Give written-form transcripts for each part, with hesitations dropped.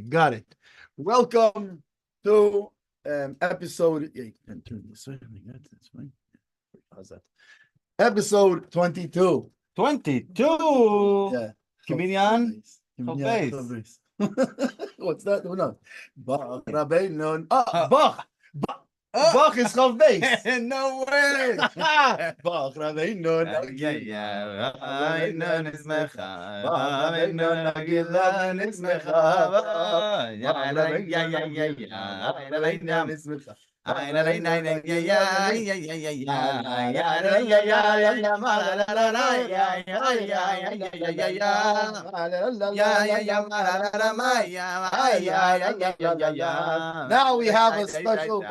Got it. Welcome to episode. Yeah, you can turn this way. That's fine. How's that? Episode 22. 22. Yeah. Kiminyan Kiminyan Hatzvi-Bais. What's that? No. Bach Rabbeinu. Ah, Oh. Bach. Bach is Hatzvi-Bais. No way. Bach Rabbeinu. Now we have a special.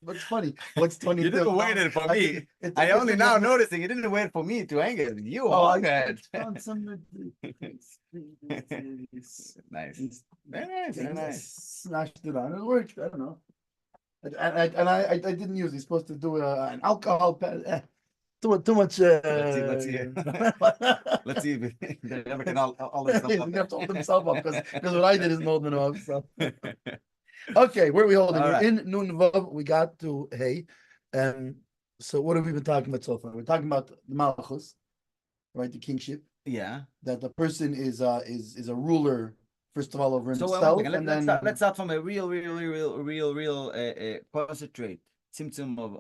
What's funny? What's 22? You didn't wait it for me. I only now noticing you didn't wait for me to hang it. You hung it. Nice. Very nice. Smashed it on. It worked. I don't know. And I didn't use. He's supposed to do an alcohol. Too much. Let's see. Let's see if they ever can all this He's gonna have to hold himself up because what I did isn't holding him up. So. Okay, where are we holding? We're in Nun Vav. We got to Hey. So what have we been talking about so far? We're talking about the Malchus, right? The kingship. Yeah. That the person is a ruler. First of all, over himself, and then let's start from a real concentrate symptom of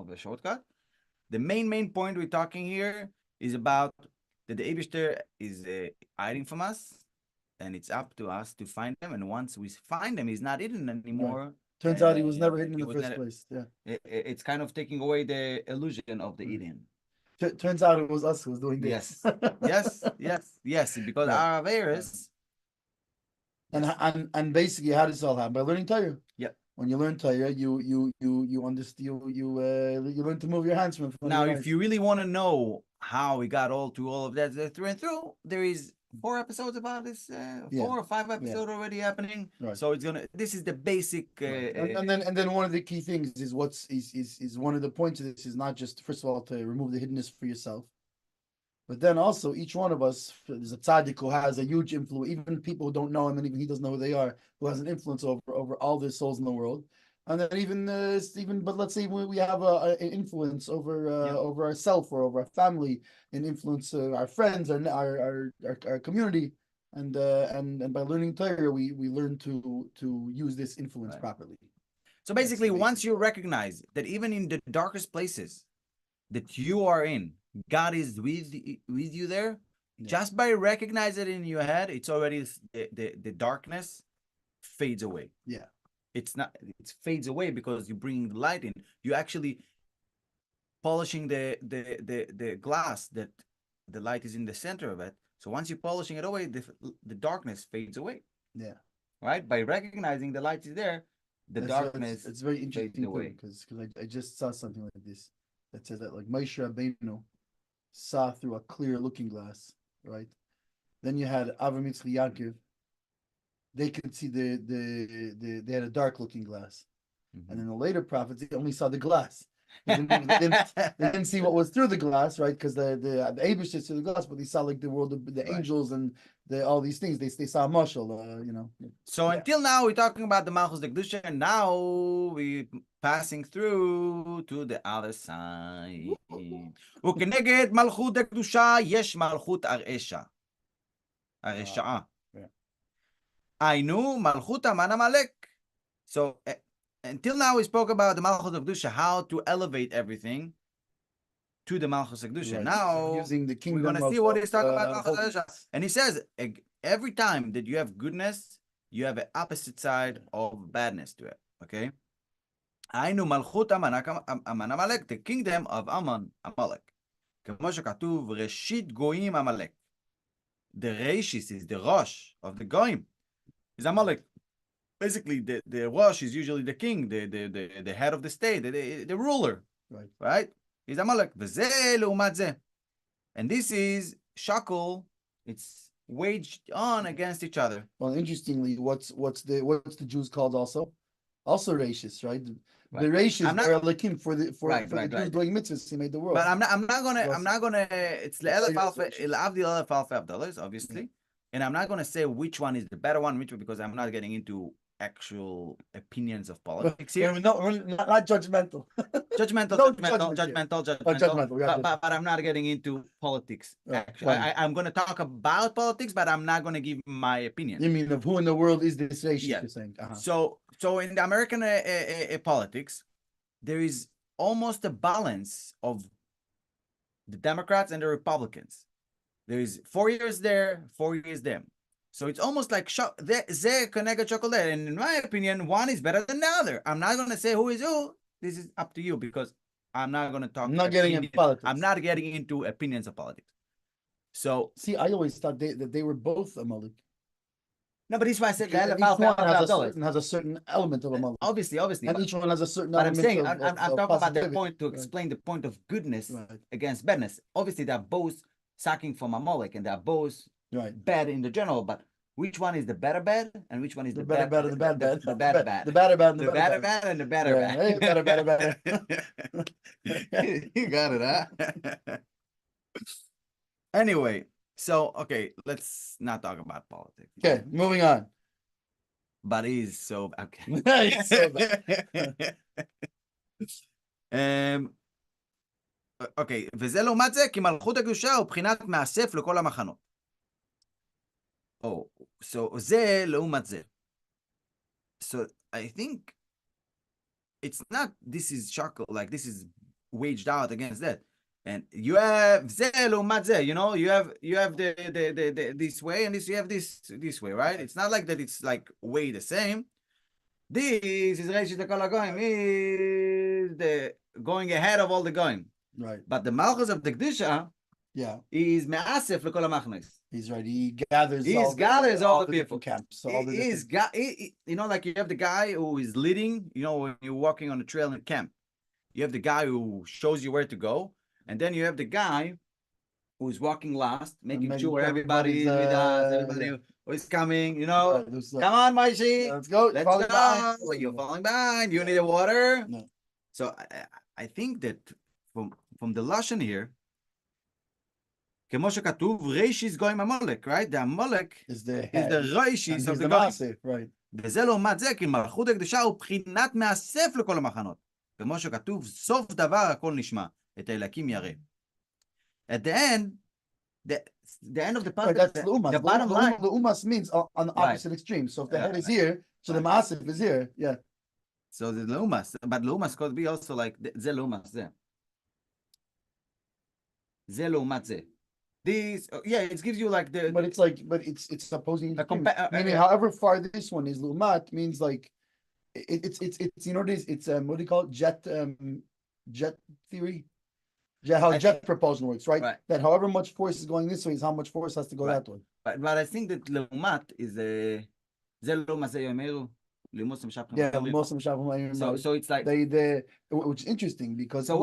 a shortcut. The main point we're talking here is about that the Eibishter is hiding from us, and it's up to us to find them. And once we find them, he's not hidden anymore. Right. Turns out he was never hidden in the first place. Yeah, it's kind of taking away the illusion of the hidden. Turns out it was us who was doing this. Yes. Because our Averis. And basically, how does this all happen? By learning Torah. Yeah. When you learn Torah, you understand. You learn to move your hands from. Now, if you really want to know how we got through all of that through and through, there is 4 episodes about this. 4 or 5 episodes already happening. Right. So this is the basic. And then one of the key things is is one of the points of this is not just, first of all, to remove the hiddenness for yourself, but then also each one of us, there's a tzaddik who has a huge influence, even people who don't know him and even he doesn't know who they are, who has an influence over all the souls in the world. And then but let's say we have an influence over ourselves or over our family, and influence our friends, our community, and by learning Torah, we learn to use this influence properly. So basically, once you recognize that even in the darkest places that you are in, God is with you there. Yeah. Just by recognizing it in your head, it's already the darkness fades away. Yeah. It fades away because you bring the light in. You're actually polishing the glass that the light is in the center of it. So once you're polishing it away, the darkness fades away. Yeah. Right? By recognizing the light is there, the darkness it's very interesting fades away. Because I just saw something like this that said that like Moshe Rabbeinu saw through a clear looking glass, right? Then you had Avram Yitzchak Yaakov. They could see they had a dark looking glass. Mm-hmm. And in the later prophets, they only saw the glass. They didn't see what was through the glass, right? Because the Eibush is through the glass, but they saw like the world of the angels and all these things. They saw a mashal, So until now, we're talking about the Malchus de Kedusha, and now we're passing through to the other side. וכנגד מלכות דקדושה יש מלכות הרשעה. היינו מלכות המן עמלק. So until now we spoke about the Malchus of Kedusha, how to elevate everything to the Malchus of Kedusha. Now using the kingdom, we're going to see what he's talking about Malchus of Kedusha. And he says every time that you have goodness, you have an opposite side of badness to it. Okay? היינו מלכות המן עמלק, the kingdom of Aman Amalek. כמו שכתוב, ראשית גויים עמלק. The Reshis is the Rosh of the Goyim. Is Amalek. Basically, the Rosh is usually the king, the head of the state, the ruler. Right? Is Amalek. וזה לעומת זה. And this is shackle. It's waged on against each other. Well, interestingly, what's the Jews called also? Also racist, right? The racist are looking for the Jews doing mitzvahs. He made the world. But I'm not gonna. It's the $11 alpha $11, obviously. and I'm not going to say which one is the better one, because I'm not getting into actual opinions of politics here. We're not judgmental. Judgmental, No judgmental. But I'm not getting into politics. Actually, I'm going to talk about politics, but I'm not going to give my opinion. You mean of who in the world is this racist? Yeah. You're saying. So in the American politics, there is almost a balance of the Democrats and the Republicans. There is 4 years there, 4 years there. So it's almost like they connect chocolate. And in my opinion, one is better than the other. I'm not going to say who is who. This is up to you, because I'm not going to talk. I'm not getting into politics. I'm not getting into opinions of politics. So see, I always thought that they were both a mullik. No, but this is why I said each one has a certain element of a mullik. Obviously. And each one has a certain but element. I'm saying, I'm talking about the point to explain the point of goodness against badness. Obviously, they're both sucking from a mullik, and they're both bad in the general, but which one is the better bad, and which one is the better bad? The bad bad. The better bad. The better bad. The better bad and the better bad. Hey, better. You got it, huh? Anyway, so okay, let's not talk about politics. Okay, moving on. But he's so okay. He's so bad. אוקיי, וזה לעומת זה, כי מלכות הקדושה הוא בחינת מאסף לכל המחנות. So זה לעומת זה. So I think it's not, this is shakal, like this is waged out against that. And you have זה לעומת זה, you know, you have the this way, and you have this way, right? It's not like that it's like way the same. This is Reshit L'Kol HaGoyim, is the going ahead of all the goyim. Right. But the Malchus of the Kedusha is Me'asef L'Kol HaMachnos. He's right. He gathers all the people. Camps. So you know, like you have the guy who is leading, you know, when you're walking on the trail in camp. You have the guy who shows you where to go. And then you have the guy who's walking last, making sure everybody is with us, everybody who is coming, you know. Come on, Maishi. Let's go. You're falling behind. You need a water. No. So I think that from the Lashon here, כמו שכתוב, רישיס גויים המולק, right? The Amalek is the רישיס of the goyim. Right. וזה לעומת זה, כי מלכות הקדושה הוא בחינת מאסף לכל המחנות. כמו שכתוב, סוף דבר הכל נשמע, את האלקים ירא. At the end, the end of the passage, that's the bottom line. The umas means on the opposite extreme. So if the head is here, so the maasif is here. Yeah. So the leumas, but leumas could be also like זה leumas זה. זה לעומת זה. This, it gives you like the. But it's opposing. Meaning, however far this one is lumat means like, it's you know this it's what do you call it? Jet theory. How jet propulsion works, right? That however much force is going this way is how much force has to go that way. But I think that לעומת is זה לעומת זה יאמרו. So it's like they which is interesting because in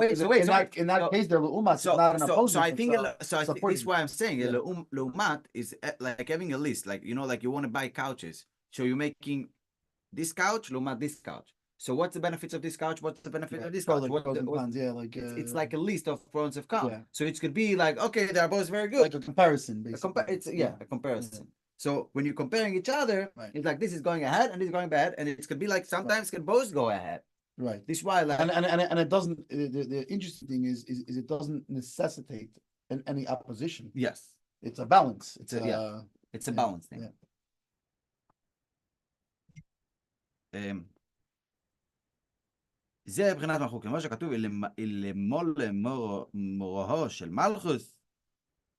that case they're l'umat, so not an opposing. So I think this is why I'm saying l'umat is like having a list, like you know, like you want to buy couches, so you're making this couch l'umat this couch. So what's the benefits of this couch? What's the benefit of this couch? It's like a list of pros and cons. So it could be like, okay, they're both very good. Like a comparison, basically. A comparison. So when you're comparing each other, it's like this is going ahead and this is going bad, and it could be like sometimes can both go ahead. Right. This is why, like, and it doesn't. The interesting thing is it doesn't necessitate any opposition. Yes, it's a balance. It's a balance thing. זה בחינת מלכות, כמו שכתוב, למול מורו של מלכוס.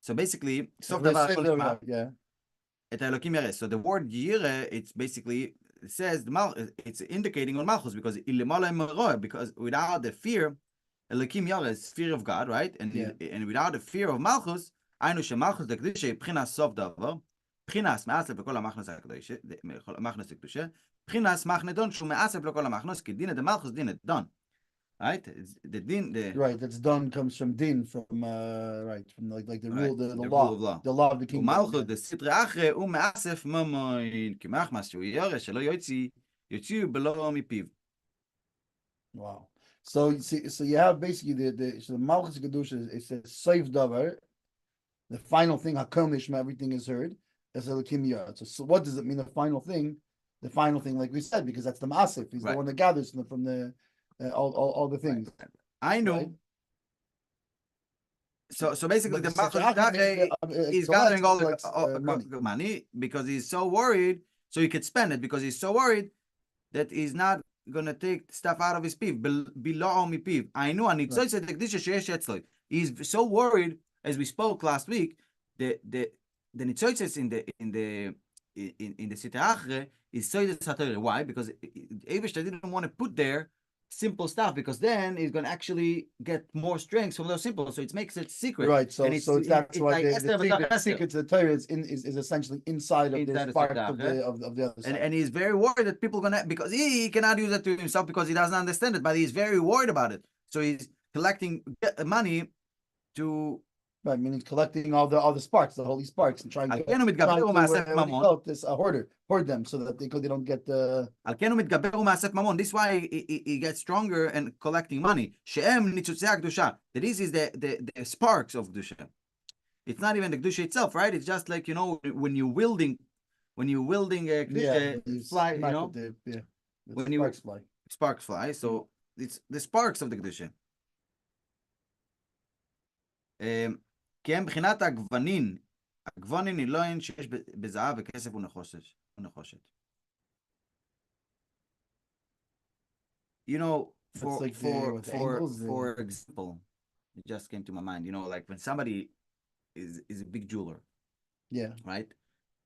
So basically, סוף דבר הכל נשמע. את האלוקים ירא. So the word ירא, it's basically, it says, it's indicating on Malchus, because without the fear, אלוקים ירא is fear of God, right? And without the fear of Malchus, היינו שמלכוס לקדושה היא בחינת סוף דבר, בחינס מאסף לכל המחנוס הקדושה, בחינס מחנדון שהוא מאסף לכל המחנוס, כי דין דמלכוס דין דון. Right? Right, that's done comes from din, from like the rule, the law of the kingdom. ומלכות דסתרי אחרי הוא מאסף ממוין, כי מחמס שהוא יורא שלא יוציאו בלא מפיו. Wow. So you have basically the Malchus Kedusha, it says Seif Davar, the final thing, Hakol Nishma, everything is heard. So what does it mean? The final thing, like we said, because that's the Masif. He's the one that gathers from the all the things. I know. Right? So basically, the Malchus is gathering all the money because he's so worried, so he could spend it because he's so worried that he's not gonna take stuff out of his piv. Below mi piv. I know. He's so worried, as we spoke last week. The nitzotzes in the sitachre is soides haTorah. Why? Because Eivish didn't want to put there simple stuff, because then he's going to actually get more strength from those simple, so it makes it secret. Right. So that's why the secret to the Torah is essentially inside of the spark of the other side. And he's very worried that people are gonna, because he cannot use it to himself because he doesn't understand it, but he's very worried about it. So he's collecting money to. Right, meaning collecting all the sparks, the holy sparks, and trying to develop this hoard them so that they don't get the. This is why he gets stronger and collecting money. That this is the sparks of Kedusha. It's not even the Kedusha itself, right? It's just like, when you're wielding a Kedusha, fly, when sparks fly. So it's the sparks of the Kedusha. כי הם בחינת הגוונין אלוהין שיש בזהב וכסף ונחושת. For example, it just came to my mind, like when somebody is a big jeweler. Yeah. Right?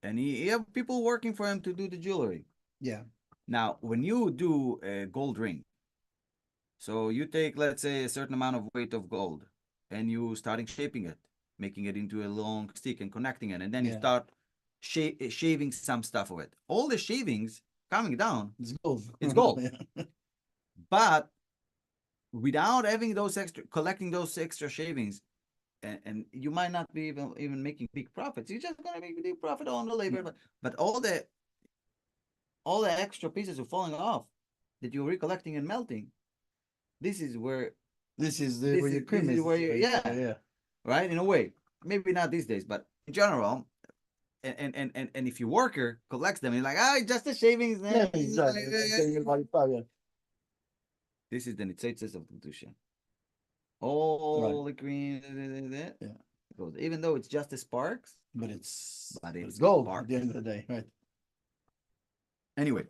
And he have people working for him to do the jewelry. Yeah. Now, when you do a gold ring, so you take, let's say, a certain amount of weight of gold, and you starting shaping it, making it into a long stick and connecting it, and then you start shaving some stuff of it. All the shavings coming down, it's gold. It's gold. But without having collecting those extra shavings, and you might not be even making big profits. You're just gonna make a big profit on the labor, but all the extra pieces are falling off that you're recollecting and melting. This is where your cream is. Yeah. Right, in a way, maybe not these days, but in general, and if your worker collects them, you're like, just the shavings. Yeah, exactly. This is the nitzotzes of the Kedusha. All the green, even though it's just the sparks, but it's gold at the end of the day, right? Anyway.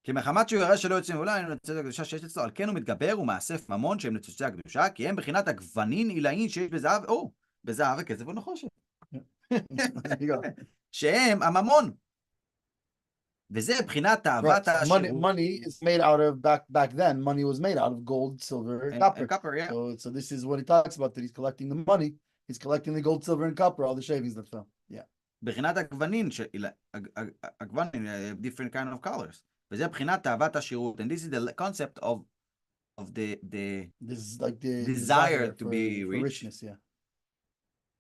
כי מחמת שהוא יראה שלא יוצאים אולי, נצא הקדושה שיש אצלו, על כן הוא מתגבר ומאסף ממון שהם נצוצי הקדושה, כי הם בחינת הגוונין עילאין שיש בזהב וכסף ונחושת. שהם הממון. וזה בחינת תאוות השירות. Money is made out of, back then, money was made out of gold, silver, and copper. Yeah. So this is what he talks about, that he's collecting the money, he's collecting the gold, silver, and copper, all the shavings that fell. Yeah. בחינת הגוונין, different kind of colors. וזה בחינת תאוות השירות, and this is the concept of the this is like the desire to be rich. Richness, yeah.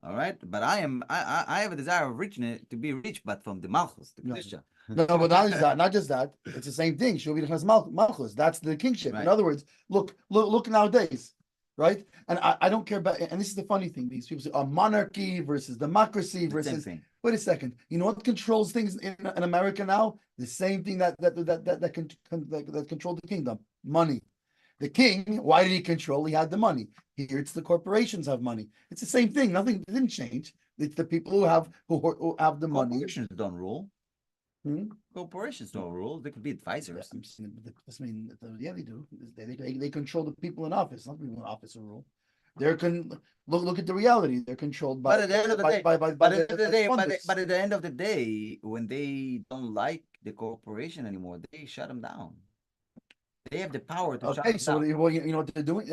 All right, but I have a desire of richness, to be rich, but from the Malchus, the Kedusha. No, but not just that. It's the same thing. Malchus. That's the kingship. Right. In other words, look nowadays, right? And I don't care about. And this is the funny thing. These people say, monarchy versus democracy versus. Wait a second. You know what controls things in America now? The same thing that controlled the kingdom. Money. The king, why did he control? He had the money. Here, it's the corporations have money. It's the same thing. Nothing didn't change. It's the people who have the money. Corporations don't rule. Corporations don't rule. They could be advisors. Yeah, they do. They control the people in office. Not people in office who rule. Look at the reality. They're controlled by. But at the end of the day, when they don't like the corporation anymore, they shut them down. They have the power to shut them down. Well, you know what they're doing.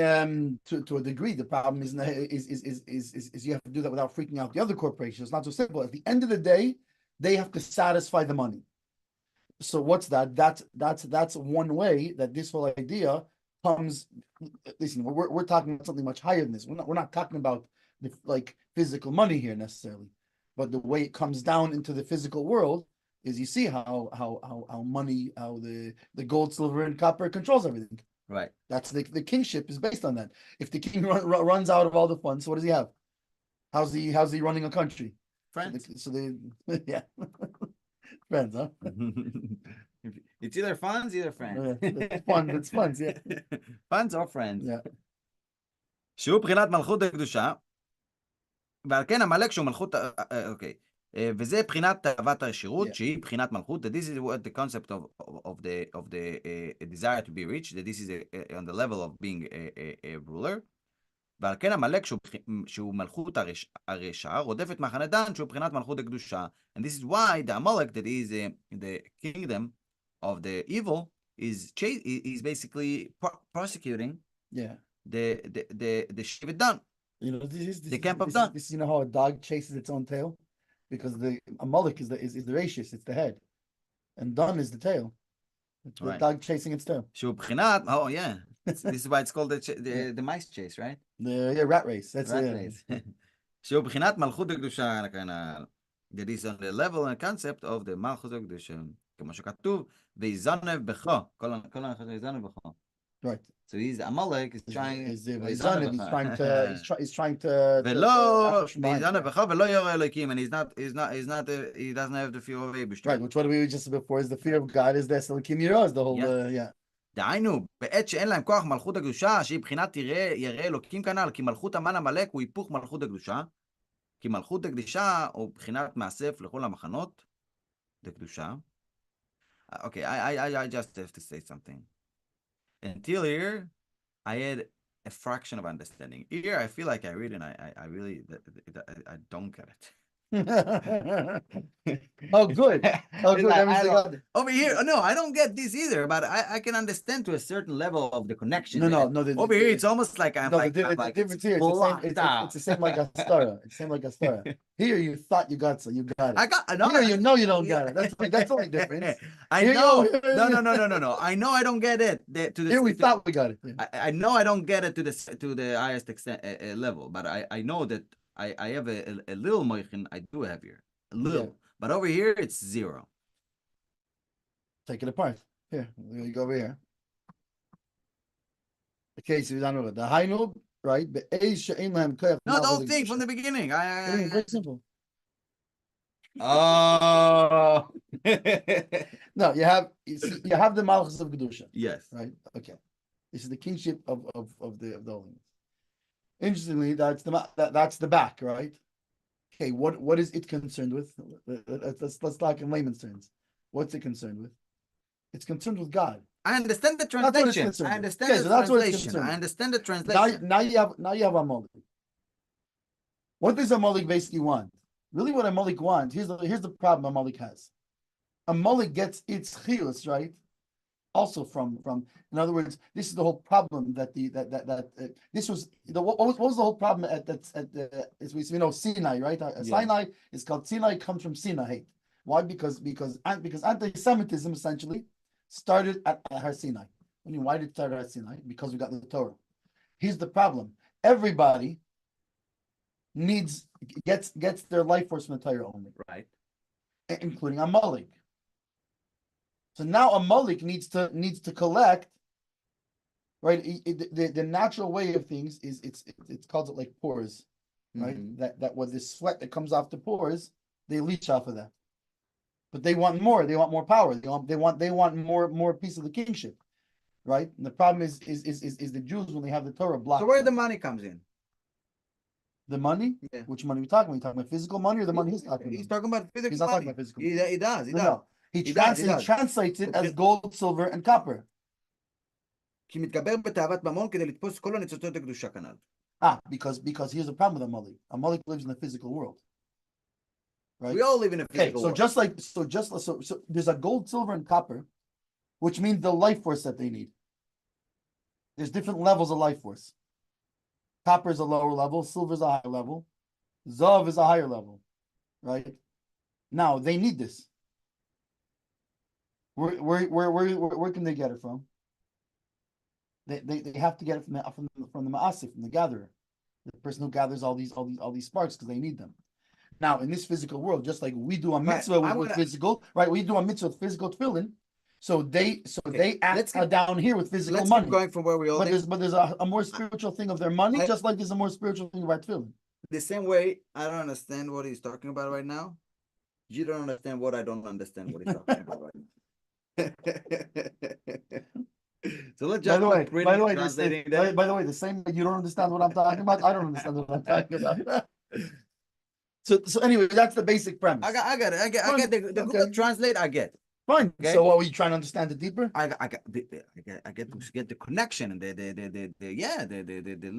To a degree, the problem is you have to do that without freaking out the other corporations. It's not so simple. At the end of the day, they have to satisfy the money. So what's that? That's one way that this whole idea comes. Listen, we're talking about something much higher than this. We're not talking about like physical money here necessarily, but the way it comes down into the physical world is you see how money, how the gold, silver, and copper controls everything. Right. That's the kingship is based on that. If the king runs out of all the funds, so what does he have? How's he running a country? Friends. So they yeah. Friends, huh? It's either funds, either friends. It's fun. It's fun. Yeah. Funds or friends. Yeah. שהוא בחינת מלכות הקדושה, ועל כן עמלק שהוא מלכות, אוקיי. וזה בחינת תאוות השירות, שהיא בחינת מלכות, that this is what the concept of the desire to be rich, that this is on the level of being a ruler, ועל כן עמלק שהוא מלכות הרשע, רודף את מחנה דן שהוא בחינת מלכות הקדושה, and this is why the Amalek that is the kingdom of the evil is basically prosecuting the Shevet Dan. You know, this the camp of Dan. This, you know how a dog chases its own tail, because the Amalek is the rachis, it's the head, and Dan is the tail. It's the dog chasing its tail. שהוא בחינת, oh yeah, this is why it's called the mice chase, right? The rat race. That's rat race. שהוא בחינת מלכות הקדושה, that is on the level and concept of the מלכות הקדושה, כמו שכתוב, ויזנב בך, כל הנחת ויזנב בך. Right. So he's Amalek is trying. He's trying to. ולא ויזנב בך ולא ירא אלוקים, and he doesn't have the fear of Rebbe. Right. Which what we just said before is the fear of God is the Elokim Yirah, is the whole yeah. דהיינו, בעת שאין להם כוח מלכות הקדושה, שהיא בחינת ירא אלוקים כנ"ל, כי מלכות המן עמלק הוא היפוך מלכות הקדושה, כי מלכות הקדושה הוא בחינת מאסף לכל המחנות, לקדושה. Okay, I just have to say something. Until here, I had a fraction of understanding. Here, I feel like I read and I really I don't get it. Oh, good. Oh, good. Over here, no, I don't get this either, but I can understand to a certain level of the connection. No. Over here, it's almost like I'm like. The difference here, it's the same like a star. It's the same like a star. Here, you thought you got it. You got it. No, here, you know you don't got it. That's the only difference. I know. No. I know I don't get it. Here, we thought we got it. I know I don't get it to the highest extent level, but I know that. I have a little moichin, I do have here. A little. But over here, it's zero. Take it apart. Here, you go over here. Okay, so the Hainub, right? No, don't think from the beginning. Very simple. Oh. No, you have the Malchus of Kedusha. Yes. Right? Okay. This is the kingship of the holiness. Interestingly, that's the back, right? Okay, what is it concerned with? Let's talk in layman's terms. What's it concerned with? It's concerned with God. I understand the translation. I understand the translation. Now you have Amalek. What does Amalek basically want? Really, what Amalek wants? Here's the problem Amalek has. Amalek gets its chiyus, right? Also from in other words, this is the whole problem that this was what was the whole problem at as we know Sinai, right? Sinai is called Sinai, comes from Sinai. Why? Because anti-Semitism essentially started at Har Sinai. I mean, why did it start at Sinai? Because we got the Torah. Here's the problem: everybody gets their life force from the Torah only, right? Including Amalek. So now Amalek needs to collect, right? The natural way of things is it's called like pores, right? Mm-hmm. That with the sweat that comes off the pores, they leach off of that. But they want more. They want more power. They want more piece of the kingship, right? And the problem is the Jews when they have the Torah blocked. So where the money comes in? The money? Yeah. Which money are we talking about? Are you talking about physical money or the money he's talking about? He's talking about physical money. He's not talking about physical money. He does. No. He translates it as gold, silver, and copper. Because here's the problem with Amalek. Amalek lives in the physical world. Right? We all live in a physical world. So there's a gold, silver, and copper, which means the life force that they need. There's different levels of life force. Copper is a lower level, silver is a higher level, Zav is a higher level. Right? Now they need this. Where can they get it from? They have to get it from the Ma'asif, from the gatherer, the person who gathers all these sparks because they need them. Now in this physical world, just like we do a mitzvah with physical, right? We do a mitzvah with physical tefillin. So they act down here with physical money. Keep going from where we all. But there's a more spiritual thing of their money, just like there's a more spiritual thing about tefillin. The same way, I don't understand what he's talking about right now. You don't understand what I don't understand what he's talking about right now. So let's just stop reading and translating that. By the way, the same way you don't understand what I'm talking about, I don't understand what I'm talking about. So anyway, that's the basic premise. I get it. I get the Google Translate. I get. Fine. Okay. So, what were you trying to understand it deeper? I get to get the connection and the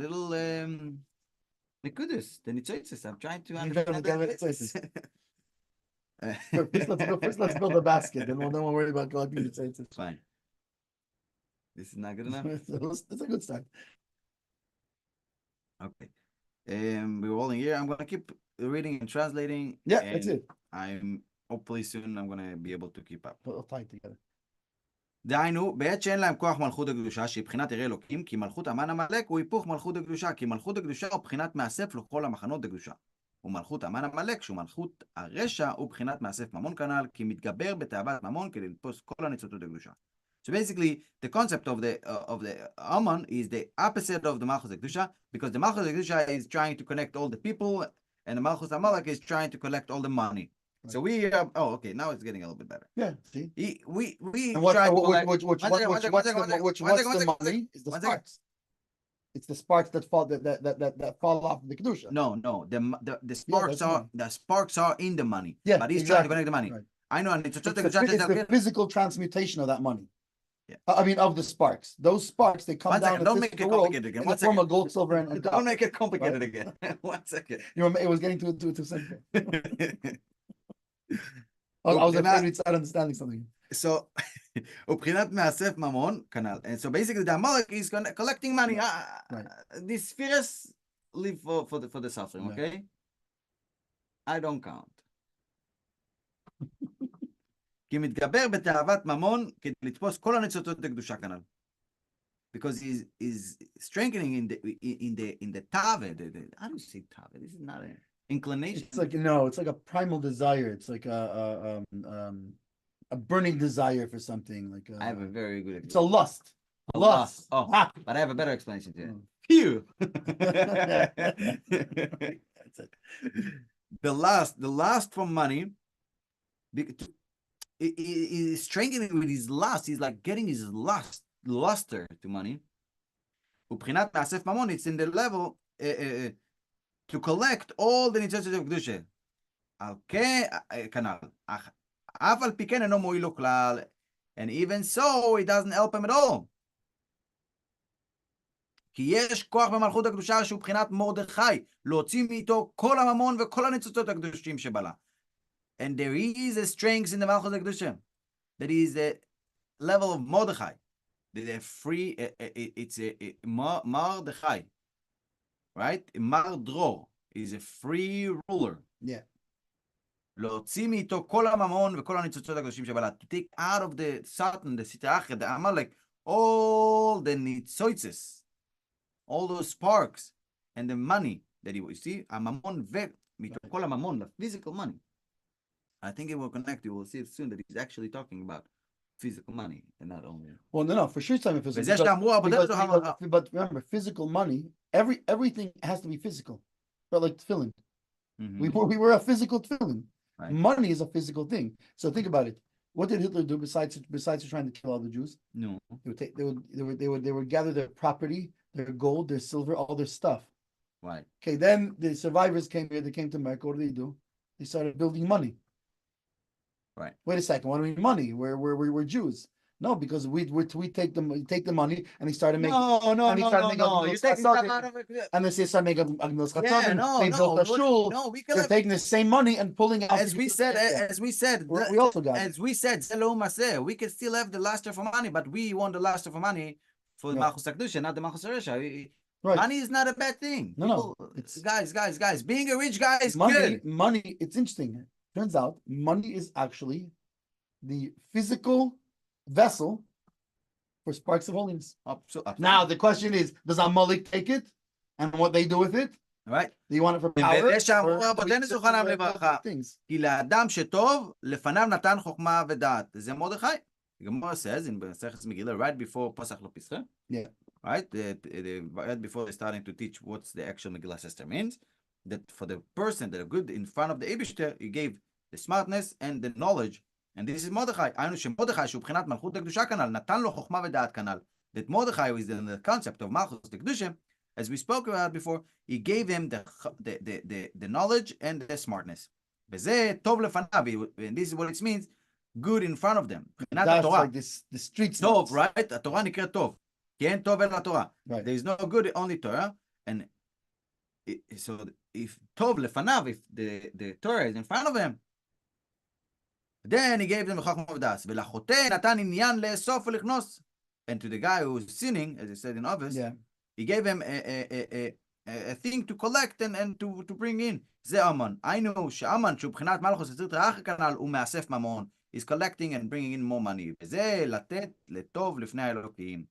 little Likudis, the nitzotzes. I'm trying to understand First, let's build a basket, then we'll worry about collecting nitzotzes. Fine. This is not good enough. It's a good start. Okay. We're rolling here. I'm gonna keep reading and translating. Yeah, that's it. Hopefully soon I'm gonna be able to keep up. We'll tie it together. דהיינו, בעת שאין להם כוח מלכות הקדושה, שהיא בחינת ירא אלוקים, כי מלכות המן עמלק הוא היפוך מלכות הקדושה, כי מלכות הקדושה הוא בחינת מאסף לכל המחנות הקדושה. ומלכות המן עמלק, שהוא מלכות הרשע, הוא בחינת מאסף ממון כנ"ל, כי מתגבר בתאוות ממון כדי לתפוס כל הניצוצות הקדושה. So basically, the concept of the Aman is the opposite of the Malchus Kedusha, because the Malchus Kedusha is trying to connect all the people, and the Malchus Amalek is trying to collect all the money. Right. So we okay, now it's getting a little bit better. Yeah, see? We try to collect... What's the money is the sparks. It's the sparks that fall off the Kedusha. No, the sparks are in the money. Yeah, but he's trying to connect the money. Right. I know, and it's the physical transmutation of that money. Yeah. I mean, of the sparks. Those sparks, they come down don't make it complicated again. In the form of gold, silver, and don't make it complicated again. 1 second. You know, it was getting too simple. I was afraid we'd start understanding something. So, ובחינת מאסף ממון, כנ"ל. And so basically, the Amalek is collecting money. Right. These spheres live for the suffering, okay? I don't count. כי מתגבר בתאוות ממון כדי לתפוס כל הניצוצות הקדושה כנ"ל. Because he's strengthening in the tave. How do you say tave? This is not an inclination. It's like it's like a primal desire. It's like a burning desire for something. Like I have a very good. It's a lust. A lust. Oh, but I have a better explanation to it. Phew. That's it. The lust for money. He's strengthening with his lust. He's like getting his luster to money. ובחינת מאסף ממון, it's in the level to collect all the ניצוצות of קדושה. על כנ"ל. אף על פי כן אינו מועיל לו כלל, and even so, it doesn't help him at all. כי יש כוח במלכות הקדושה שהוא בחינת מרדכי, להוציא מאיתו כל הממון וכל הניצוצות הקדושים שבלה. And there is a strength in the Malchus Kedusha that is the level of Mordechai. The free, it's a Mordechai, right? Mardror is a free ruler. Yeah. להוציא מאיתו כל הממון וכל הניצוצות הקדושים שבלה. To take out of the Satan, the Sitach, the Amalek, all the nitzotzes, all those sparks, and the money that he will see. הממון ומאיתו כל הממון, the physical money. I think it will connect. You will see it soon that he's actually talking about physical money and not only. Well, no, for sure it's talking physical. But remember, physical money. Everything has to be physical. But like tefillin, we were a physical tefillin. Right. Money is a physical thing. So think about it. What did Hitler do besides trying to kill all the Jews? No, they would gather their property, their gold, their silver, all their stuff. Right. Okay. Then the survivors came here. They came to America. What do? They started building money. Right. Wait a second. What do we mean money? We're Jews. No, because we take the money and he started making. No. You take stuff out of it. And they start making agnos chatzavim. They built a shul. No, we They're taking the same money and pulling out. As we said, we also got. As we said, we can still have the luster for money, but we want the luster for money for the Malchus Kedusha, not the Malchus Resha. Right. Money is not a bad thing. No. It's guys. Being a rich guy is good. Money. It's interesting. Turns out, money is actually the physical vessel for sparks of holiness. Absolutely. Now the question is, does Amalek take it, and what they do with it? All right. Do you want it for power? כי לאדם שטוב, לפניו נתן חוכמה ודעת. זה מרדכי. Gemara says in Maseches Megillah, right before Pasach Lo yeah. Right? Right before they're starting to teach what's the actual Megillah Esther means. that for the person that are good in front of the Eibishter, he gave the smartness and the knowledge. And this is Mordechai. היינו שמרדכי שהוא בחינת מלכות הקדושה כנ"ל, נתן לו חוכמה ודעת כנ"ל. That Mordechai is in the concept of Malchus the Kedusha, as we spoke about before, he gave him the knowledge and the smartness. וזה טוב לפניו, and this is what it means, good in front of them. That's like this, the streets. טוב, right? התורה נקראת טוב. כי אין טוב אלא התורה. Right. There is no good, only Torah. And so if טוב לפניו, if the Torah is in front of him, then he gave them חוכמה ודעת. ולחוטא נתן עניין לאסוף ולכנוס. And to the guy who was sinning, as he said in Ovis, he gave him a thing to collect and to bring in. זה אמן. היינו שאמן, שהוא בחינת מלכוס יציר תרח כנ"ל, הוא מאסף ממון. He's collecting and bringing in more money. וזה לתת לטוב לפני האלוקים.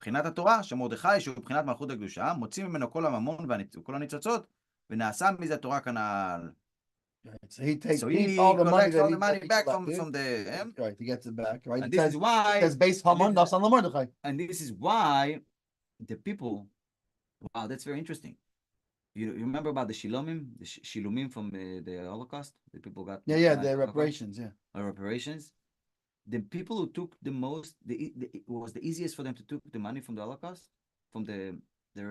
בחינת התורה, שמרדכי, שהוא בחינת מלכות הקדושה, מוציא ממנו כל הממון וכל הניצוצות, ונעשה מזה תורה כנ"ל. So he takes So he all the money, collects all the money back from the right, he gets it back, right? And this is why it says base Haman, that's on the Mordechai. And this is why the people, wow, that's very interesting. You remember about the Shilomim, the Shilumim from the Holocaust? The people got the reparations, reparations. The people who took the most, was the easiest for them to take the money from the Holocaust, from the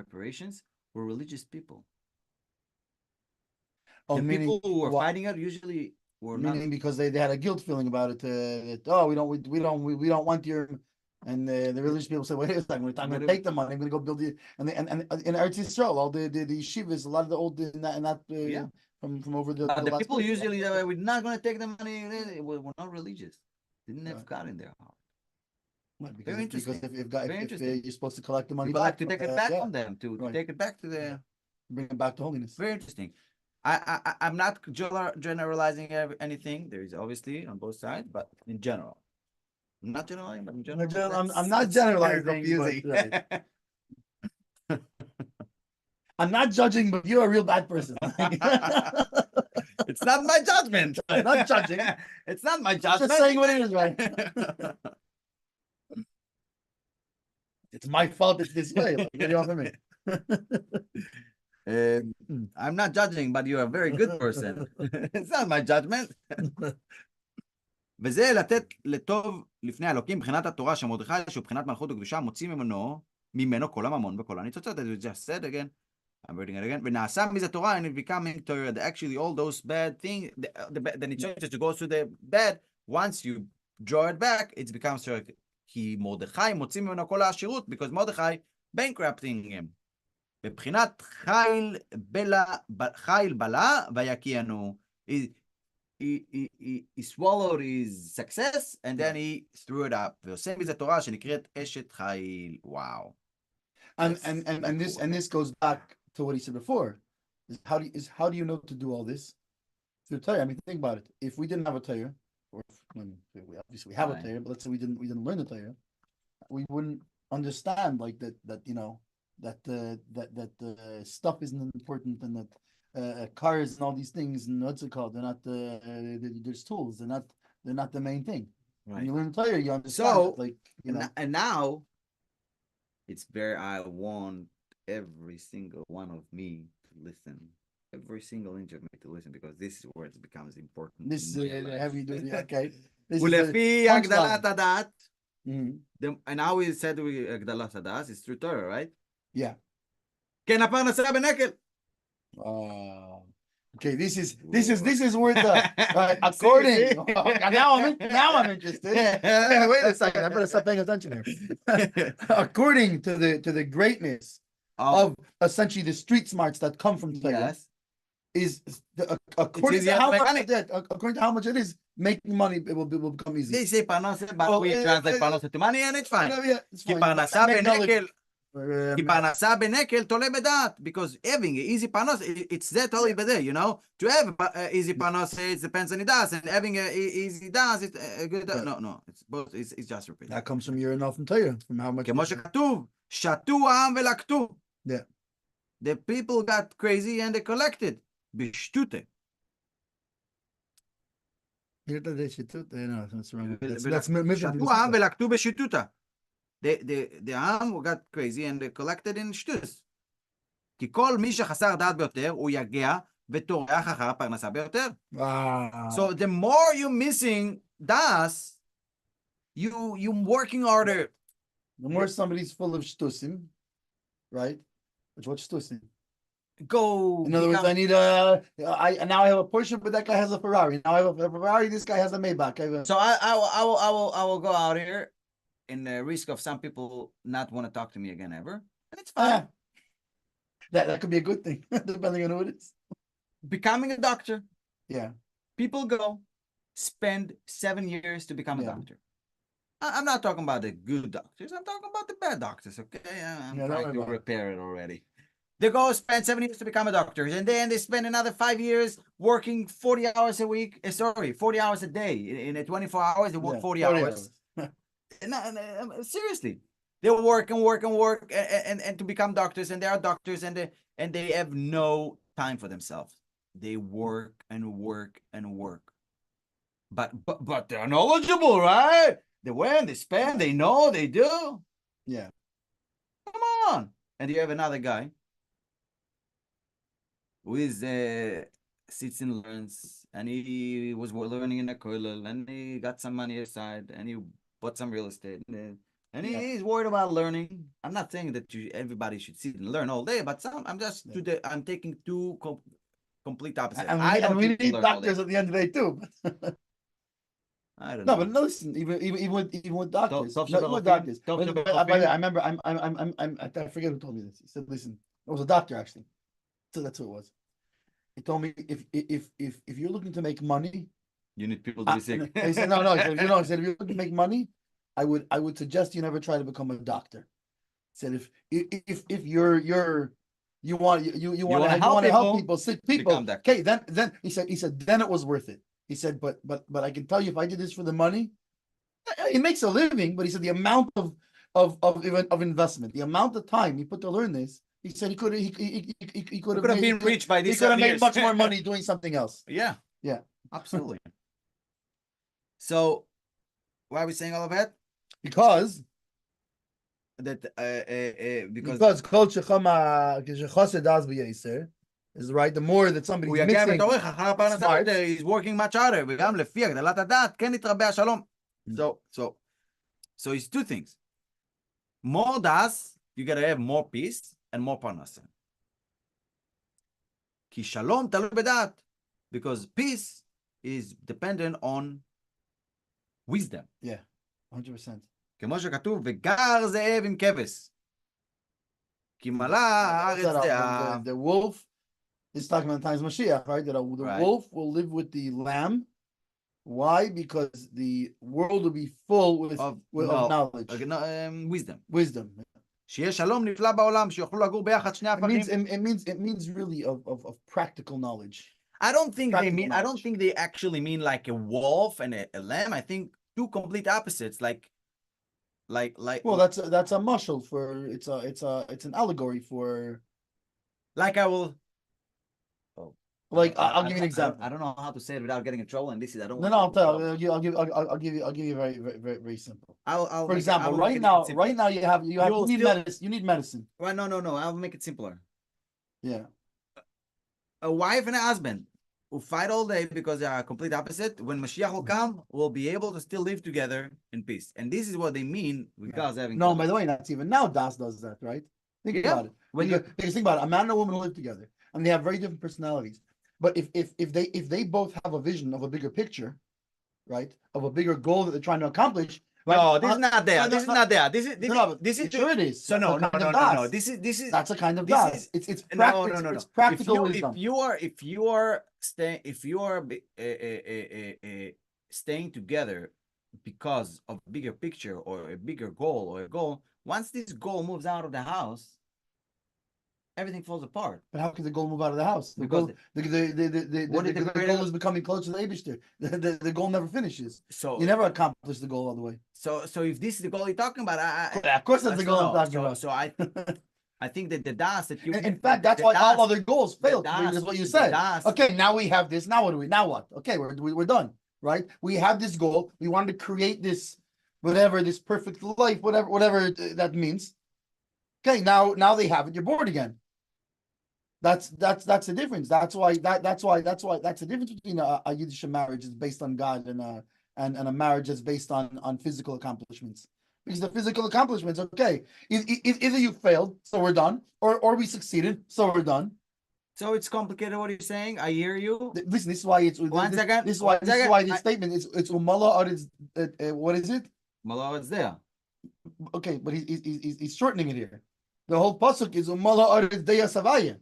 reparations, were religious people. The people who were fighting it usually were meaning not, because they had a guilt feeling about it. That, we don't want your, and the religious people said, wait a second, I'm going to take the money, I'm going to go build it. And in Eretz Yisrael, all the yeshivas, a lot of the old from over the people place, usually we're not going to take the money. We're not religious. Didn't have God in their heart. Right, because, very interesting. Because if you're supposed to collect the money back, back, to take it back from them, to take it back to the bring it back to holiness. Very interesting. I'm not generalizing anything. There is obviously on both sides, but in general, I'm not generalizing, but in general, I'm not generalizing. Confusing. Right. I'm not judging, but you're a real bad person. It's not my judgment. I'm not judging. It's not my judgment. Just saying what it is, right? It's my fault it's this way. Like, get it off of me. I'm not judging, but you're a very good person. It's not my judgment. וזה לתת לטוב לפני האלוקים, מבחינת התורה שמרדכי, שהוא מבחינת מלכות הקדושה, מוציא ממנו כל הממון וכל הניצוצות. As we just said again, I'm reading it again. ונעשה מזה תורה, and it becoming Torah. Actually, all those bad things, the nitzot to go through the bad, once you draw it back, it becomes Torah. כי מרדכי מוציא ממנו כל העשירות, because מרדכי bankrupting him. בבחינת חיל בלה ויקיינו. He swallowed his success, and then he threw it up. ועושה מזה תורה שנקראת אשת חיל. Wow. And this goes back to what he said before. How do you know to do all this? Through Torah. I mean, think about it. If we didn't have a Torah, or we obviously have a Torah, but let's say we didn't learn the Torah, we wouldn't understand like that the stuff isn't important, and that cars and all these things, and what's it called? They're not there's tools. They're not the main thing. Right. When you learn Torah, you understand. So, that, and now it's I want every single one of me to listen. Every single inch of me to listen, because this is where it becomes important. This is heavy duty. Okay. ולפי הגדלת הדעת, Mm-hmm. and now we said הגדלת הדעת is through Torah, right? Yeah. כן, הפרנסה בנקל. Okay, this is where the according. Now I'm interested. Wait a second, I better stop paying attention here. According to the greatness of essentially the street smarts that come from Torah, yes, according to how much it is making money, it will become easy. They say parnasa, but we translate parnasa to money, and it's fine. It's כי fine. פרנסה בנקל. כי פרנסה בנקל תולה בדעת, because having easy panos, it's that only b'day, you know. To have easy panos, it depends on das, and having easy das, it's good. No, it's both. It's just repeat. That comes from your enough from Torah, from how much. כמו שכתוב, שתו העם ולקטו. Yeah. The people got crazy and they collected. בשטותה. No, that's wrong. שתו העם ולקטו בשטותה. The Am got crazy and they collected in shtus. כי כל מי שחסר דעת ביותר, הוא יגע וטורח אחר הפרנסה ביותר. Wow. So the more you're missing das, you working harder. The more somebody's full of shtusim, right? What's shtusim? Go. In other words, I need now I have a Porsche, but that guy has a Ferrari. Now I have a Ferrari. This guy has a Maybach. So I will go out here in the risk of some people not want to talk to me again ever, and it's fine. That could be a good thing, depending on who it is. Becoming a doctor. Yeah. People go spend 7 years to become a doctor. I'm not talking about the good doctors. I'm talking about the bad doctors. Okay, I'm trying to repair it already. They go spend 7 years to become a doctor, and then they spend another 5 years working 40 hours a week. 40 hours a day. In 24 hours, they work 40 hours. No, seriously, they work and to become doctors, and they are doctors, and they have no time for themselves. They work and work and work. But they're knowledgeable, right? They win, they spend, they know, they do. Yeah. Come on. And you have another guy who is sits and learns, and he was learning in a Kollel, and he got some money aside, and he bought some real estate, and he's worried about learning. I'm not saying that everybody should sit and learn all day, but I'm taking two complete opposites. And we need doctors at the end of the day too. I don't know. No, but listen, even with doctors. I remember I forget who told me this. He said, listen, it was a doctor actually. So that's who it was. He told me if you're looking to make money, you need people to be sick. He said, no, he said if you're looking to make money, I would suggest you never try to become a doctor. He said if you want to help people, sick people. Okay, then he said then it was worth it. He said, but I can tell you, if I did this for the money, he makes a living. But he said the amount of investment, the amount of time he put to learn this, he said he could have been rich by this. He could have made much more money doing something else. Yeah, absolutely. So, why are we saying all of that? Because Kol Shechased Das B'Yeser is right. The more that somebody's mixing, he's working much harder. וגם לפי הגדלת הדעת, כן יתרבה השלום. So it's two things. More das, you gotta have more peace and more parnasa. כי שלום תלוי בדעת. Because peace is dependent on wisdom. Yeah, 100%. כמו שכתוב, וגר זאב עם כבש. כי מלא הארץ דעה. The wolf is talking about the times of Mashiach, right? That the wolf will live with the lamb. Why? Because the world will be full with knowledge. Wisdom. שיהיה שלום נפלא בעולם, שיוכלו לגור ביחד שני הפכים. It means really of practical knowledge. I don't think they actually mean like a wolf and a lamb. I think two complete opposites, like. Well, that's a mashal for it's an allegory for. Like I will. Oh. Like I'll give you an example. I don't know how to say it without getting in trouble, and this is I don't. No, I'll tell. I'll give you very very very simple. For example, right now you need medicine. You need medicine. Right? No. I'll make it simpler. Yeah. A wife and a husband who fight all day because they are complete opposite. When Mashiach will come, we'll be able to still live together in peace. And this is what they mean with God's having. No, by the way, that's even now Das does that, right? Think about it. Because think about it. A man and a woman live together, and they have very different personalities. But if they both have a vision of a bigger picture, right, of a bigger goal that they're trying to accomplish. No, this is not there. This is not there. This is sure it is. So no. This is that's a kind of Das. It's practical. No. It's practical wisdom. If you are staying together because of a bigger picture or a bigger goal or a goal, once this goal moves out of the house, everything falls apart. But how can the goal move out of the house? The goal is becoming closer to the Eibishter. The goal never finishes. So you never accomplish the goal all the way. So if this is the goal you're talking about, of course that's the goal I'm talking about. So I think that the das that you. In fact, that's why all other goals failed. That's what you said. Okay, now we have this. Now what do we? Now what? Okay, we're done. Right? We have this goal. We want to create this, whatever, this perfect life, whatever that means. Okay, now they have it. You're bored again. That's the difference. That's the difference between a Yiddish marriage is based on God and a marriage that's based on physical accomplishments. Because the physical accomplishments, okay, either you failed, so we're done, or we succeeded, so we're done. So it's complicated what you're saying. I hear you. Listen, this is why it's One second. This is why this statement it's umala or is what is it? Malo, it's there. Okay, but he's shortening it here. The whole pasuk is umala or is deya savaya.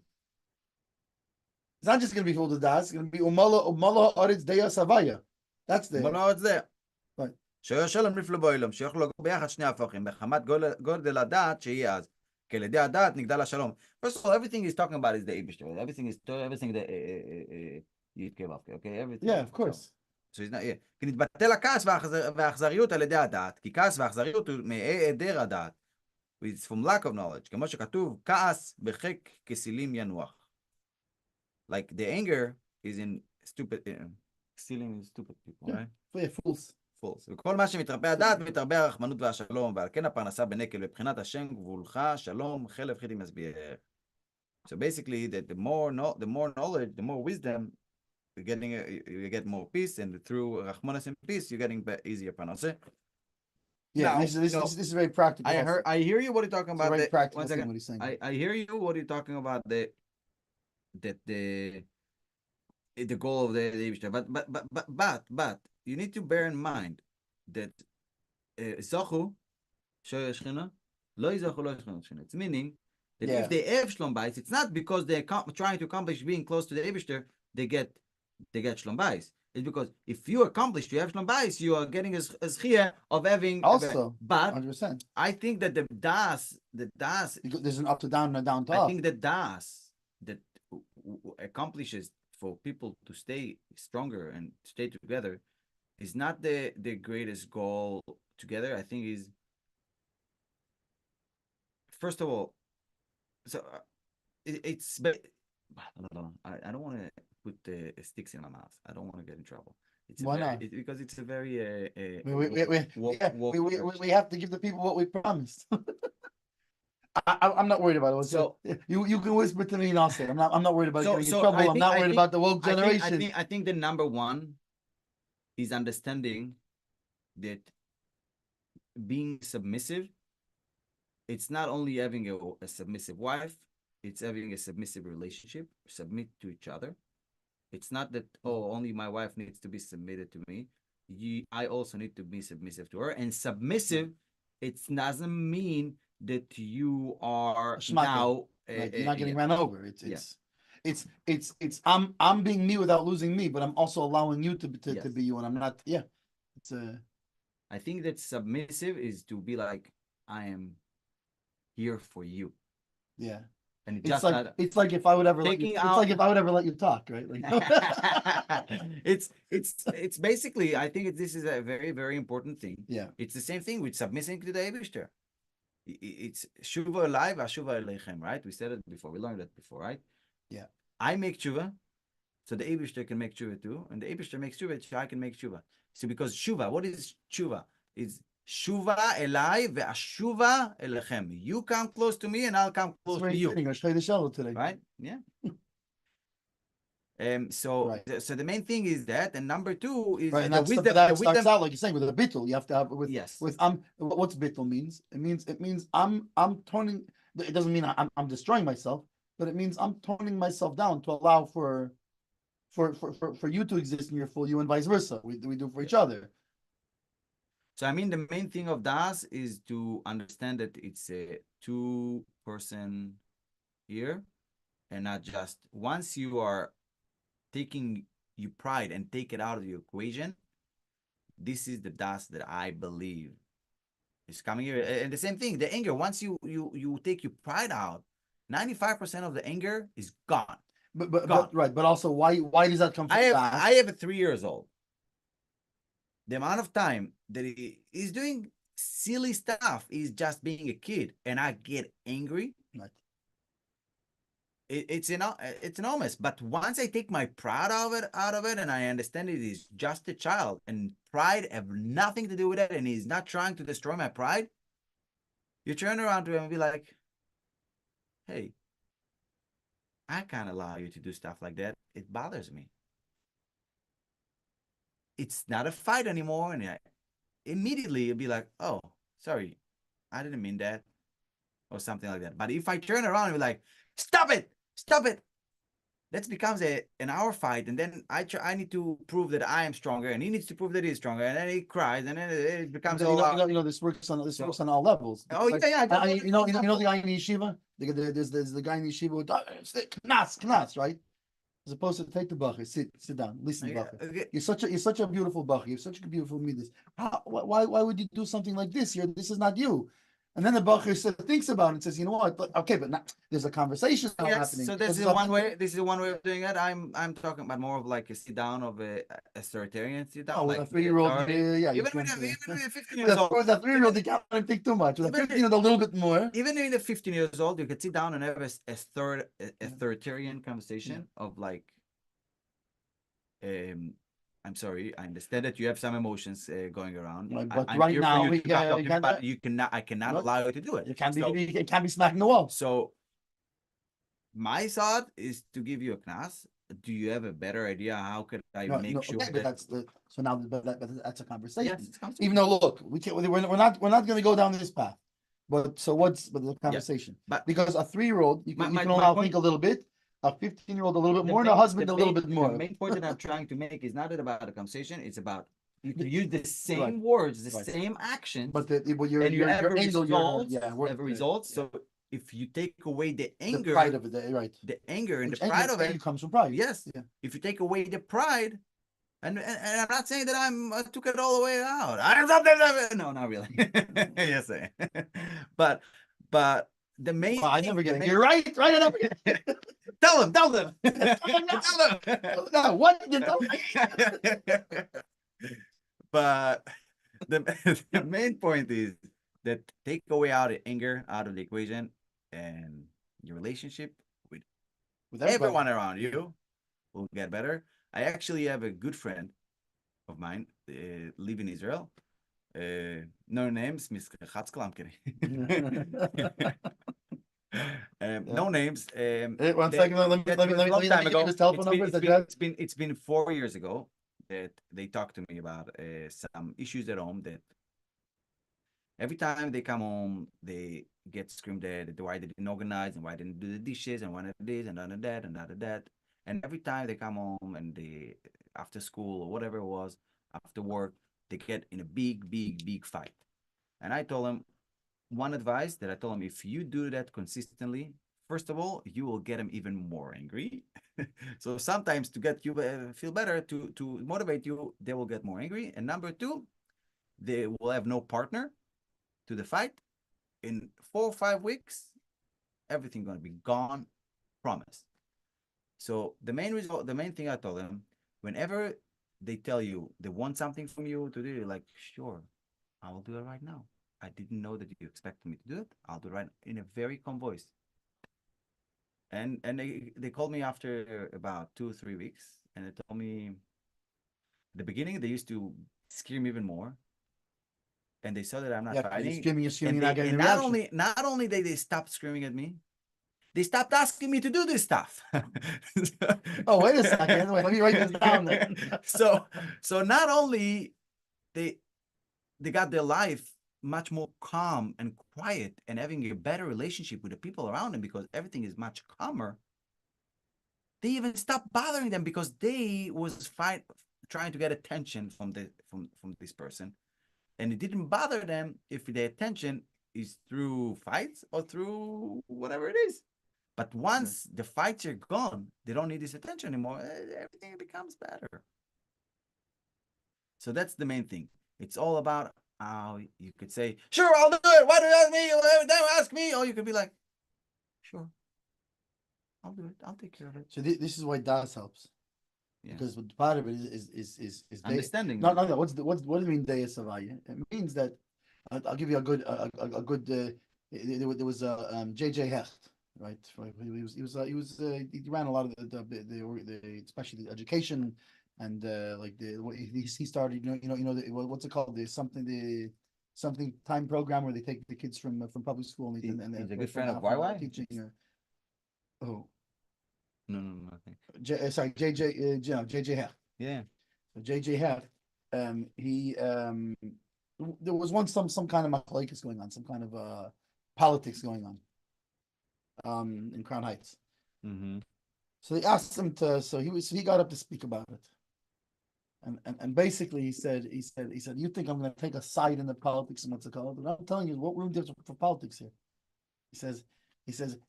It's not just going to be full of das. It's going to be umala aretz deya savaya. That's the. Malo, it's there. Right. שהרשל נפלא באילום, שיוכלו לגור ביחד שני הפכים, בחמת גודל הדעת שיהיה אז. כי על ידי הדעת נגדל השלום. First of all, everything he's talking about is the Eibishter. Everything that יתקרב, okay? Everything. Yeah, of course. So he's not, yeah. כי נתבטל הכעס והאכזריות על ידי הדעת. כי כעס והאכזריות הוא מהיעדר הדעת. It's from lack of knowledge. כמו שכתוב, כעס בחק כסילים ינוח. Like the anger is in stupid, stealing is stupid people, right? Yeah, fools. Fools. וכל מה שמתרבה הדעת, מתרבה הרחמנות והשלום, ועל כן הפרנסה בנקל, בבחינת השם גבולך, שלום, חלב חידים מסביר. So basically, that the more knowledge, the more wisdom, you get more peace, and through Rahmanas and peace, you're getting easier parnassa. Yeah, now, this is very practical. I hear you. What are you talking about? Very practical thing what he's saying. I hear you. What are you talking about? The goal of the Eibishter. But you need to bear in mind that Zachu Shechina Lo Yizachu Lo Shechina. It's meaning that if they have shliach, it's not because they're trying to accomplish being close to the Eibishter, they get shliach. It's because if you accomplish to have shliach, you are getting a shliach of having also. But 100%. I think that the das there's an up to down and a down to up. I think the das that accomplishes for people to stay stronger and stay together is not the greatest goal together. I think is first of all, so it's I don't want to put the sticks in my mouth. I don't want to get in trouble. Why not? Because it's a very we have to give the people what we promised. I'm not worried about it. So you can whisper to me and I'll say it. I'm not worried about getting in trouble. I'm not worried about the woke generation. I think the number one is understanding that being submissive, it's not only having a submissive wife, it's having a submissive relationship, submit to each other. It's not that, only my wife needs to be submitted to me. I also need to be submissive to her. And submissive, it doesn't mean that you are now you're not getting ran over. It's I'm being me without losing me, but I'm also allowing you to be you, and I'm not. Yeah, it's I think that submissive is to be like, I am here for you. Yeah. And it's like if I would ever let you, it's like if I would ever let you talk, right? Like it's basically, I think this is a very, very important thing. Yeah. It's the same thing with submitting to the Eibishter. It's shuva alive, shuva aleichem, right? We said it before. We learned it before, right? Yeah. I make shuva, so the Eibishter can make shuva too, and the Eibishter makes shuva, so I can make shuva. So because shuva, what is shuva? It's shuva elai ve'ashuva elechem. You come close to me, and I'll come close to you. I'll show you the shallow today, right? Yeah. So the main thing is that, and number two is and that starts out like you're saying with a bittul. You have to have with what's bittul means? It means I'm turning. It doesn't mean I'm destroying myself, but it means I'm toning myself down to allow for you to exist in your full you, and vice versa. We do for each other. So I mean, the main thing of das is to understand that it's a two-person here, and not just once you are taking your pride and take it out of the equation. This is the das that I believe is coming here. And the same thing, the anger. Once you take your pride out, 95% of the anger is gone. But also why does that come from? I have a 3 years old. The amount of time that he's doing silly stuff is just being a kid, and I get angry. Right. It's enormous. But once I take my pride out of it, and I understand it is just a child, and pride have nothing to do with it, and he's not trying to destroy my pride, you turn around to him and be like, "Hey, I can't allow you to do stuff like that. It bothers me. It's not a fight anymore. And immediately you'll be like, oh, sorry, I didn't mean that, or something like that. But if I turn around and be like, stop it, that becomes an hour fight, and then I need to prove that I am stronger, and he needs to prove that he's stronger, and then he cries, and then it becomes this works on all levels. Oh like, yeah, yeah. You know the guy in yeshiva. There's the guy in yeshiva. Knas, right? As opposed to take the bacher, sit down, listen, bacher. Okay. You're such a beautiful bacher. You have such a beautiful midas. Why would you do something like this? This is not you. And then the bacher thinks about it and says, you know what? But okay, but not, there's a conversation happening. So this is one way. This is one way of doing it. I'm talking about more of like a sit down of a authoritarian sit down. Like a 3-year-old, yeah. Even with a 15 years old. With a 3-year-old, you can't think too much. With a 15-year-old, a little bit more. Even in the 15 years old, you could sit down and have a authoritarian conversation of like, I'm sorry, I understand that you have some emotions going around. But right now, I cannot allow you to do it. It can't be smacking the wall. So my thought is to give you a knas. Do you have a better idea? How could I make sure that? But that's a conversation. Yes, even though, look, we're not going to go down this path. But the conversation? But because a 3-year-old, you can allow think a little bit. A 15-year-old a little bit more, and a husband a little bit more. The main point that I'm trying to make is not about a conversation. It's about you can use the same words, the same actions, but your results. So if you take away the anger, the pride of it, right? The anger and the pride of it comes from pride. Yes. Yeah. If you take away the pride, and I'm not saying that I took it all the way out. No, not really. Yes, but the main. I never get it. You're right. I never get it. Tell them. Tell them. No, what did you tell me? But the main point is that take away all the anger out of the equation, and your relationship with everyone around you will get better. I actually have a good friend of mine live in Israel. No names, Mr. Hatzkel, I'm kidding. No names. 1 second. Let me give his telephone number. It's been 4 years ago that they talked to me about some issues at home. That every time they come home, they get screamed at why they didn't organize and why they didn't do the dishes and one of this and another that and that. And every time they come home and they after school or whatever it was after work, they get in a big fight. And I told them. One advice that I told him, if you do that consistently, first of all, you will get him even more angry. So sometimes to get you feel better, to motivate you, they will get more angry. And number 2, they will have no partner to the fight. In 4 or 5 weeks, everything going to be gone, promise. So the main thing I told them, whenever they tell you they want something from you to do, you're like, sure, I will do it right now. I didn't know that you expected me to do it. I'll do it right in a very calm voice. And they called me after about 2 or 3 weeks, and they told me, at the beginning they used to scream even more, and they saw that I'm not fighting. And not only they stopped screaming at me, they stopped asking me to do this stuff. Oh, wait a second. Wait, let me write this down then. So not only they got their life much more calm and quiet and having a better relationship with the people around them because everything is much calmer, they even stopped bothering them because they was trying to get attention from this person, and it didn't bother them if the attention is through fights or through whatever it is. But once the fights are gone, they don't need this attention anymore. Everything becomes better. So that's the main thing. It's all about how you could say, sure, I'll do it. Why do you ask me? Don't ask me. Or you could be like, sure, I'll do it. I'll take care of it. So this is why das helps. Yeah. Because part of it is understanding. No. What do you mean deis havaya? It means that I'll give you a good. There was J.J. Hecht, right? He ran a lot of the especially the education. And he started, what's it called? There's something time program where they take the kids from public school and he's a good friend of YY. Teaching. Oh, No, nothing. Sorry, JJ Hecht. Yeah. So JJ Hecht, he there was once some kind of machlokes going on, some kind of politics going on in Crown Heights. Mm-hmm. So they asked him to. So he got up to speak about it, and basically he said, you think I'm going to take a side in the politics and what's it called? But I'm telling you, what room there's for politics here? He says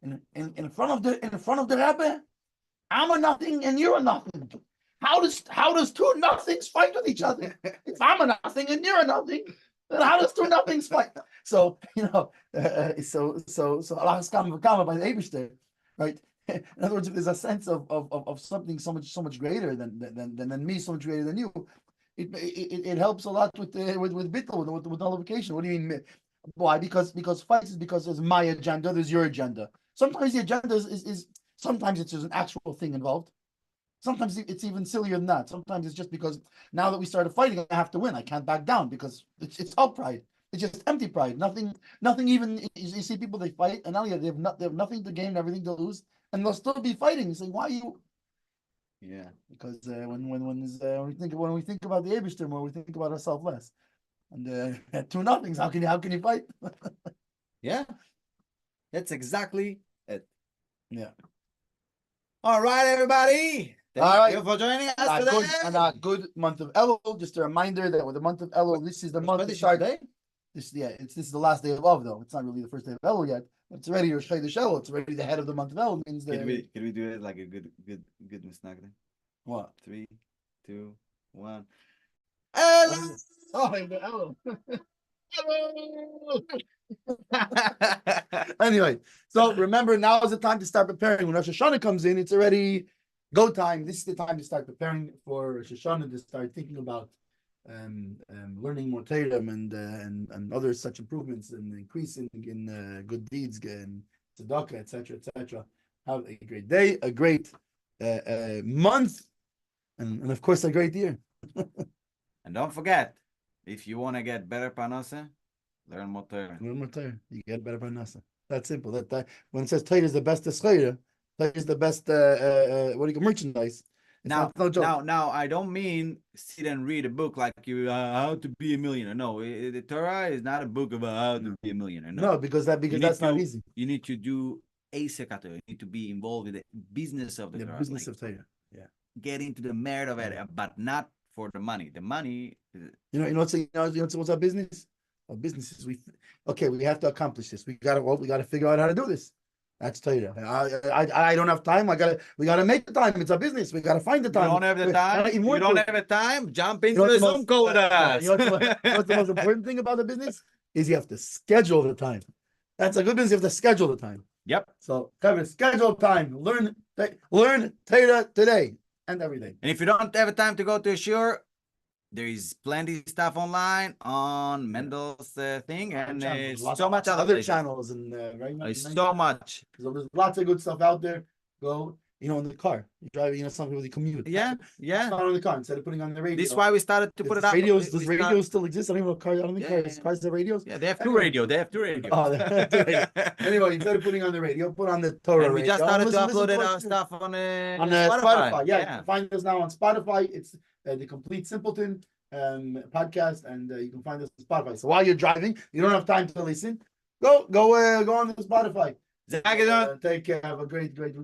in front of the Rebbe, I'm a nothing and you're a nothing. How does two nothings fight with each other? If I'm a nothing and you're a nothing, then how does two nothings fight? So so Allah has come by the Eibishter, right? In other words, if there's a sense of something so much greater than me, so much greater than you, it helps a lot with bittul, with nullification. What do you mean? Why? Because fights is because there's my agenda, there's your agenda. Sometimes the agenda is sometimes it's just an actual thing involved. Sometimes it's even sillier than that. Sometimes it's just because now that we started fighting, I have to win. I can't back down because it's all pride. It's just empty pride. Nothing even. You see people, they fight, and now they have nothing to gain, everything to lose, and they'll still be fighting. You say, why are you? Yeah. Because when we think about the Eibishter more, we think about ourselves less. And at 2-0, how can you fight? Yeah. That's exactly it. Yeah. All right, everybody. Thank you for joining us today. A good month of Elul. Just a reminder that with the month of Elul, this is the month to start. This is the last day of Av, though. It's not really the first day of Elul yet. But it's already Rosh Chodesh Elul. It's already the head of the month of Elul. Means can we do it like a good misnagda? What? 3, 2, 1. Elul. Oh, Elul. Anyway, so remember, now is the time to start preparing. When Rosh Hashanah comes in, it's already go time. This is the time to start preparing for Rosh Hashanah, to start thinking about learning more Torah and other such improvements and increasing in good deeds and tzedakah, etc., etc. Have a great day, a great month, and of course a great year. And don't forget, if you want to get better parnasa, learn more Torah. Learn more Torah. You get better parnasa. That's simple. That when it says Torah is the best schleira, Torah is the best merchandise. Now, I don't mean sit and read a book like you how to be a millionaire. No, the Torah is not a book about how to be a millionaire. No, because that's not easy. You need to do Aseka Torah. You need to be involved in the business of the Torah. Business of Torah. Yeah. Get into the merit of it, but not for the money. The money. What's our business? Our business is we have to accomplish this. We gotta figure out how to do this. That's Torah. I don't have time. We gotta make the time. It's a business. We gotta find the time. You don't have the time. You don't have the time. Jump into the Zoom call with us. What's the most important thing about the business is you have to schedule the time. That's a good business. You have to schedule the time. Yep. So schedule time. Learn Torah today and every day. And if you don't have time to go to a shiur, there is plenty of stuff online on Mendel's thing, and so much other channels, and so much. So there's lots of good stuff out there. Go, in the car. You drive, some people they commute. Yeah. Not on the car instead of putting on the radio. This is why we started to put it out. Radios, does radio still exist? I don't even know cars. I don't think cars have radios. Yeah, they have two radios. Oh, anyway, instead of putting on the radio, put on the Torah radio. We just started to upload our stuff on Spotify. Yeah, you can find us now on Spotify. It's the complete Simpleton podcast, and you can find us on Spotify. So while you're driving, you don't have time to listen. Go on the Spotify. Take care. Have a great week.